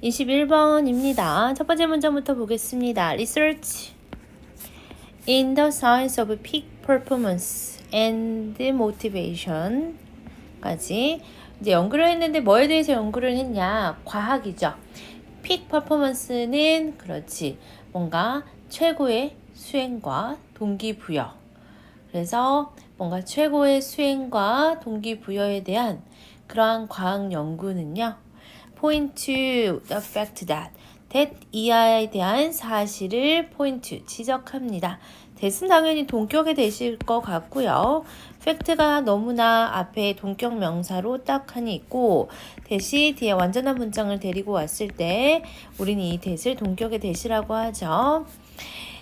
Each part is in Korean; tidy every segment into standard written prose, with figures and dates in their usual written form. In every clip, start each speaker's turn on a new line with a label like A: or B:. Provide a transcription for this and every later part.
A: 21번입니다. 첫 번째 문장부터 보겠습니다. Research in the science of peak performance and motivation 까지 이제 연구를 했는데 뭐에 대해서 연구를 했냐? 과학이죠. peak performance는 그렇지. 뭔가 최고의 수행과 동기부여. 그래서 뭔가 최고의 수행과 동기부여에 대한 그러한 과학 연구는요. point to the fact that 이하에 대한 사실을 point, 지적합니다. that은 당연히 동격에 되실 것 같고요. fact가 너무나 앞에 동격 명사로 딱 하니 있고 that이 뒤에 완전한 문장을 데리고 왔을 때 우리는 이 that을 동격에 대시라고 하죠.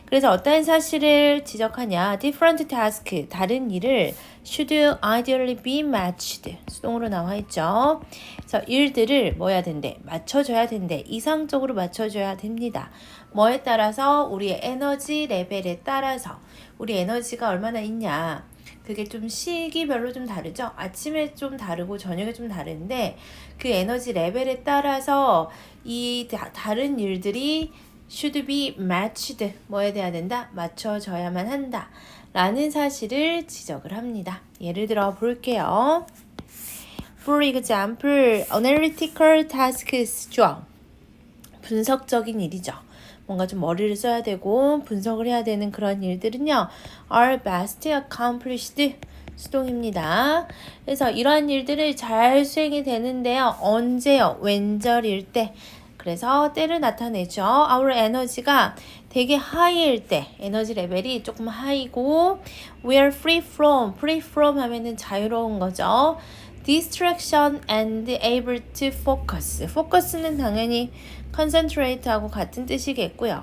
A: 그래서 어떠한 사실을 지적하냐? different task, 다른 일을 should ideally be matched. 수동으로 나와 있죠. 그래서 일들을 뭐 해야 된대? 맞춰줘야 된대. 이상적으로 맞춰줘야 됩니다. 뭐에 따라서? 우리의 에너지 레벨에 따라서. 우리 에너지가 얼마나 있냐? 그게 좀 시기별로 좀 다르죠? 아침에 좀 다르고 저녁에 좀 다른데 그 에너지 레벨에 따라서 이 다른 일들이 should be matched. 뭐에 돼야 된다? 맞춰져야만 한다. 라는 사실을 지적을 합니다. 예를 들어 볼게요. For example, analytical tasks 죠. 분석적인 일이죠. 뭔가 좀 머리를 써야 되고 분석을 해야 되는 그런 일들은요. are best accomplished. 수동입니다. 그래서 이러한 일들을 잘 수행이 되는데요. 언제요? 웬절일 때. 그래서 때를 나타내죠. our 에너지가 되게 high일 때, 에너지 레벨이 조금 high고 we are free from 하면은 자유로운 거죠. distraction and able to focus는 당연히 concentrate하고 같은 뜻이겠고요.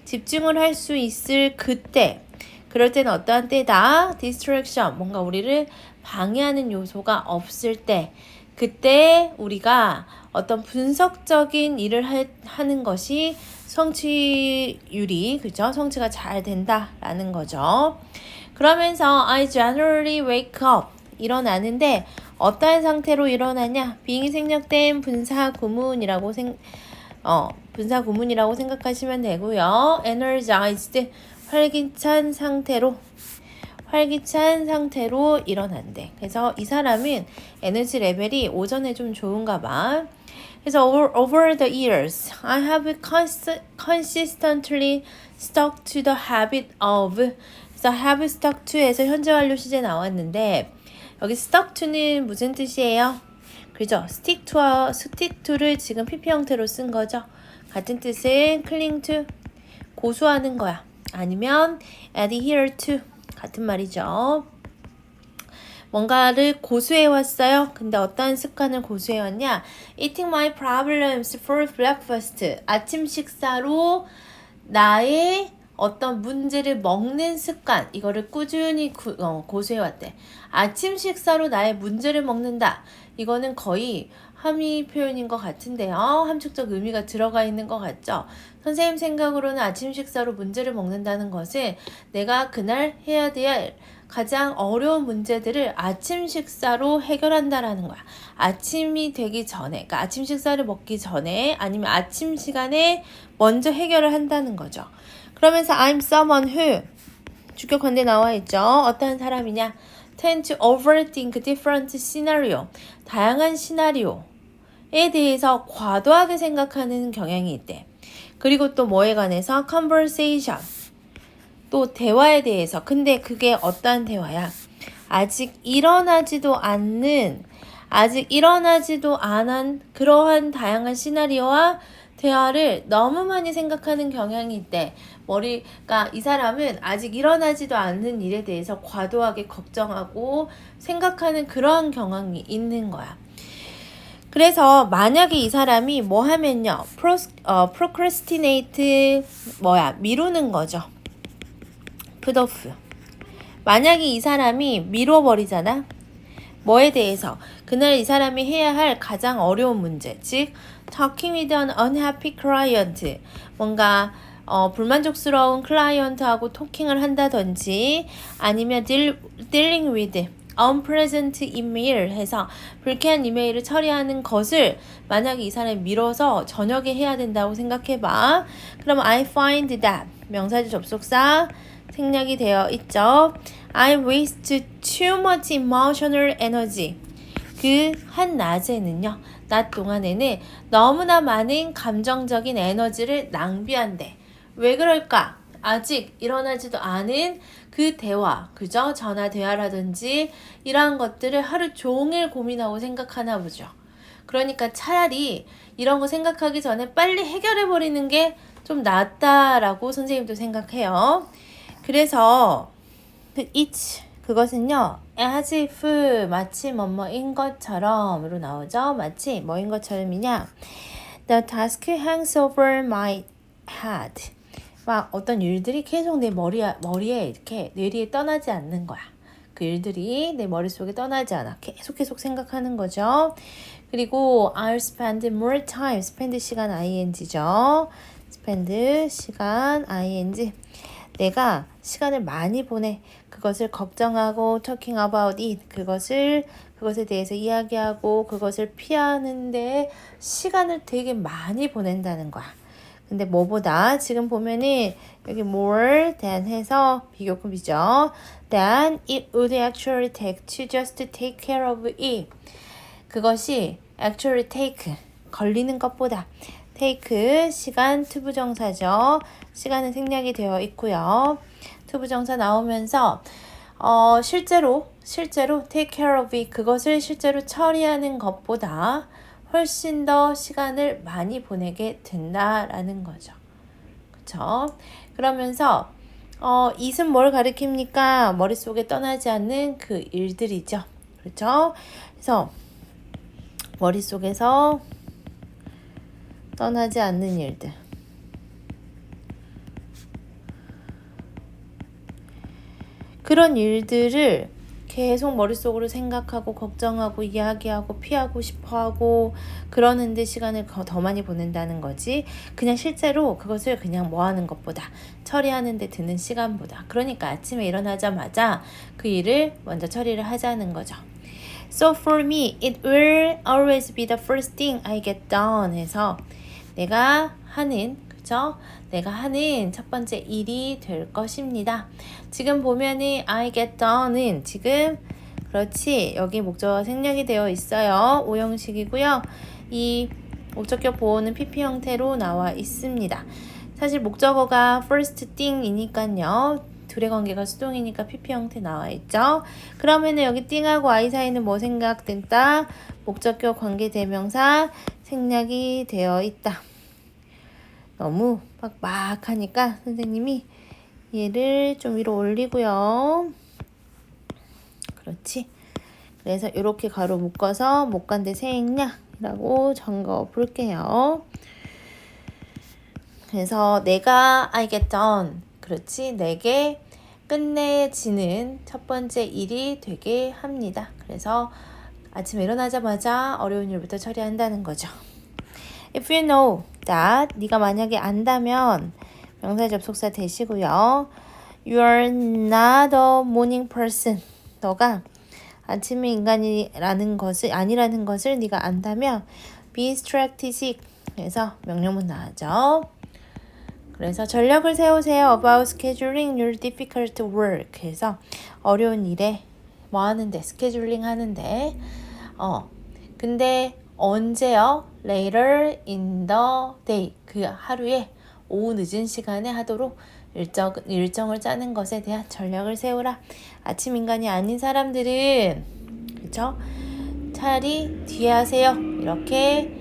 A: 집중을 할 수 있을 그때, 그럴 때는 어떠한 때다? distraction, 뭔가 우리를 방해하는 요소가 없을 때, 그때 우리가 어떤 분석적인 일을 하는 것이 성취율이, 그죠? 성취가 잘 된다라는 거죠. 그러면서 I generally wake up, 일어나는데 어떠한 상태로 일어나냐? being 생략된 분사구문이라고 생각하시면 되고요. energized, 활기찬 상태로 일어난대. 그래서 이 사람은 에너지 레벨이 오전에 좀 좋은가 봐. 그래서 over the years, I have consistently stuck to the habit of. 그래서 have stuck to에서 현재 완료 시제 나왔는데 여기 stuck to는 무슨 뜻이에요? 그죠? stick to를 지금 PP 형태로 쓴 거죠. 같은 뜻은 cling to, 고수하는 거야. 아니면 adhere to, 같은 말이죠. 뭔가를 고수해왔어요. 근데 어떠한 습관을 고수해왔냐? Eating my problems for breakfast. 아침 식사로 나의 어떤 문제를 먹는 습관, 이거를 꾸준히 고수해왔대. 아침 식사로 나의 문제를 먹는다. 이거는 거의 함의 표현인 것 같은데요. 함축적 의미가 들어가 있는 것 같죠. 선생님 생각으로는 아침 식사로 문제를 먹는다는 것은 내가 그날 해야 될 가장 어려운 문제들을 아침 식사로 해결한다라는 거야. 아침이 되기 전에, 그러니까 아침 식사를 먹기 전에 아니면 아침 시간에 먼저 해결을 한다는 거죠. 그러면서 I'm someone who, 주격 관대 나와 있죠. 어떠한 사람이냐? tend to overthink different scenario. 다양한 시나리오에 대해서 과도하게 생각하는 경향이 있대. 그리고 또 뭐에 관해서? conversation. 또 대화에 대해서. 근데 그게 어떠한 대화야? 아직 일어나지도 않은 그러한 다양한 시나리오와 대화를 너무 많이 생각하는 경향이 있대. 그러니까 이 사람은 아직 일어나지도 않는 일에 대해서 과도하게 걱정하고 생각하는 그러한 경향이 있는 거야. 그래서 만약에 이 사람이 뭐 하면요. procrastinate, 미루는 거죠. put off. 만약에 이 사람이 미뤄버리잖아. 뭐에 대해서? 그날 이 사람이 해야 할 가장 어려운 문제, 즉 talking with an unhappy client, 뭔가 불만족스러운 클라이언트하고 토킹을 한다든지 아니면 dealing with unpresent email 해서 불쾌한 이메일을 처리하는 것을 만약에 이 사람이 미뤄서 저녁에 해야 된다고 생각해봐. 그럼 I find that 명사절 접속사 생략이 되어 있죠. I waste too much emotional energy. 그 한낮에는요. 낮 동안에는 너무나 많은 감정적인 에너지를 낭비한대. 왜 그럴까? 아직 일어나지도 않은 그 대화, 그죠? 전화 대화라든지 이러한 것들을 하루 종일 고민하고 생각하나 보죠. 그러니까 차라리 이런 거 생각하기 전에 빨리 해결해 버리는 게 좀 낫다라고 선생님도 생각해요. 그래서 it's 그것은요 as if 마치 뭐뭐인 것처럼으로 나오죠. 마치 뭐인 것처럼이냐. The task hangs over my head. 막 어떤 일들이 계속 내 머리에 이렇게 뇌리에 떠나지 않는 거야. 그 일들이 내 머릿속에 떠나지 않아. 계속 생각하는 거죠. 그리고 I'll spend more time. spend 시간 ing죠. spend 시간 ing. 내가 시간을 많이 보내. 그것을 걱정하고 talking about it. 그것에 대해서 이야기하고 그것을 피하는데 시간을 되게 많이 보낸다는 거야. 근데 뭐보다 지금 보면은 여기 more than 해서 비교급이죠. than it would actually take to just take care of it. 그것이 actually take 걸리는 것보다 take 시간 투부정사죠. 시간은 생략이 되어 있고요. 투부정사 나오면서 실제로 take care of it 그것을 실제로 처리하는 것보다 훨씬 더 시간을 많이 보내게 된다라는 거죠. 그쵸? 그러면서 it은 뭘 가리킵니까? 머릿속에 떠나지 않는 그 일들이죠. 그렇죠? 그래서 머릿속에서 떠나지 않는 일들. 그런 일들을 계속 머릿속으로 생각하고 걱정하고 이야기하고 피하고 싶어하고 그러는데 시간을 더 많이 보낸다는 거지. 그냥 실제로 그것을 그냥 뭐 하는 것보다 처리하는 데 드는 시간보다. 그러니까 아침에 일어나자마자 그 일을 먼저 처리를 하자는 거죠. So for me, it will always be the first thing I get done 해서 내가 하는 첫 번째 일이 될 것입니다. 지금 보면은 I get done은 지금 그렇지 여기 목적어가 생략이 되어 있어요. 오형식이고요. 이 목적격 보호는 PP 형태로 나와 있습니다. 사실 목적어가 first thing이니까요. 둘의 관계가 수동이니까 PP 형태 나와 있죠. 그러면은 여기 thing하고 I 사이는 뭐 생각된다? 목적격 관계대명사 생략이 되어 있다. 너무 막 하니까 선생님이 얘를 좀 위로 올리고요. 그렇지. 그래서 이렇게 가로 묶어서 못 간데 생략이라고 적어 볼게요. 그래서 내가 I get done. 그렇지. 내게 끝내지는 첫 번째 일이 되게 합니다. 그래서 아침에 일어나자마자 어려운 일부터 처리한다는 거죠. If you know that 네가 만약에 안다면 명사 접속사 대시고요. You're not a morning person. 너가 아침의 인간이라는 것을 아니라는 것을 네가 안다면 be strategic. 그래서 명령문 나오죠. 그래서 전략을 세우세요. About scheduling your difficult work. 그래서 어려운 일에 뭐 하는데 스케줄링 하는데 근데 언제요? Later in the day. 그 하루에 오후 늦은 시간에 하도록 일정을 짜는 것에 대한 전략을 세우라. 아침 인간이 아닌 사람들은 그쵸? 차라리 뒤에 하세요. 이렇게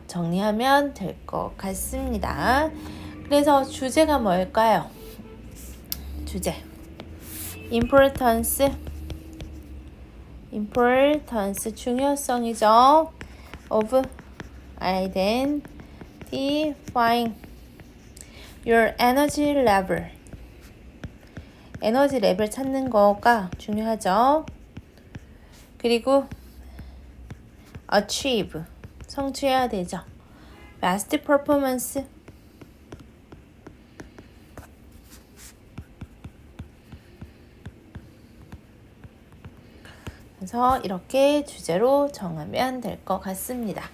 A: 정리하면 될 것 같습니다. 그래서 주제가 뭘까요? 주제 importance 중요성이죠. of identifying your energy level. 에너지 레벨 찾는 거가 중요하죠. 그리고 achieve 성취해야 되죠. best performance 그래서 이렇게 주제로 정하면 될 것 같습니다.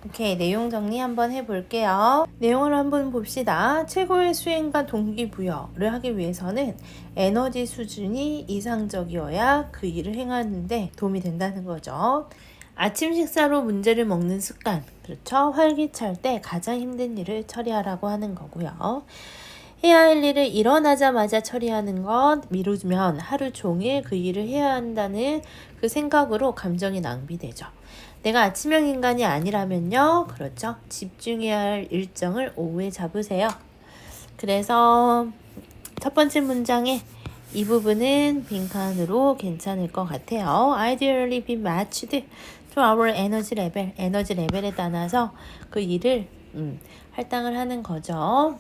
A: 오케이, 내용 정리 한번 해볼게요. 내용을 한번 봅시다. 최고의 수행과 동기부여를 하기 위해서는 에너지 수준이 이상적이어야 그 일을 행하는데 도움이 된다는 거죠. 아침 식사로 문제를 먹는 습관, 그렇죠? 활기찰 때 가장 힘든 일을 처리하라고 하는 거고요. 해야 할 일을 일어나자마자 처리하는 것, 미루면 하루 종일 그 일을 해야 한다는 그 생각으로 감정이 낭비되죠. 내가 아침형 인간이 아니라면요. 그렇죠. 집중해야 할 일정을 오후에 잡으세요. 그래서 첫 번째 문장에 이 부분은 빈칸으로 괜찮을 것 같아요. Ideally be matched to our energy level. 에너지 레벨에 따라서 그 일을 할당을 하는 거죠.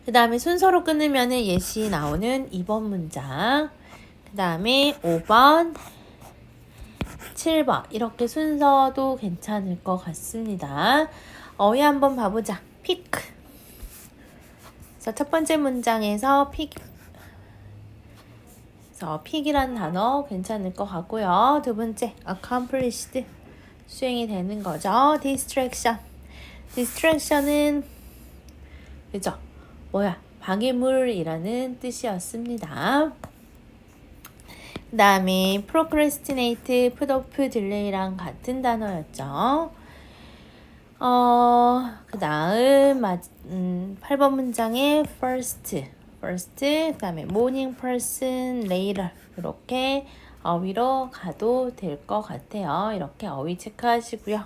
A: 그 다음에 순서로 끊으면 예시 나오는 2번 문장. 그 다음에 5번, 7번 이렇게 순서도 괜찮을 것 같습니다. 어휘 한번 봐보자. pick. 그래서 첫 번째 문장에서 pick. 그래서 pick이란 단어 괜찮을 것 같고요. 두 번째 accomplished. 수행이 되는 거죠. distraction. distraction은 그죠? 뭐야? 방해물이라는 뜻이었습니다. 그 다음에 procrastinate, put off, delay랑 같은 단어였죠. 그 다음 8번 문장에 first, 그 다음에 morning person, later 이렇게 어휘로 가도 될 것 같아요. 이렇게 어휘 체크하시고요.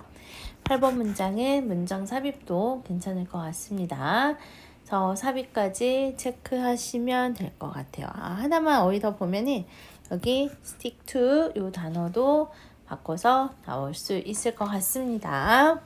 A: 8번 문장은 문장 삽입도 괜찮을 것 같습니다. 저 삽입까지 체크하시면 될 것 같아요. 하나만 어휘 더 보면은 여기 stick to 이 단어도 바꿔서 나올 수 있을 것 같습니다.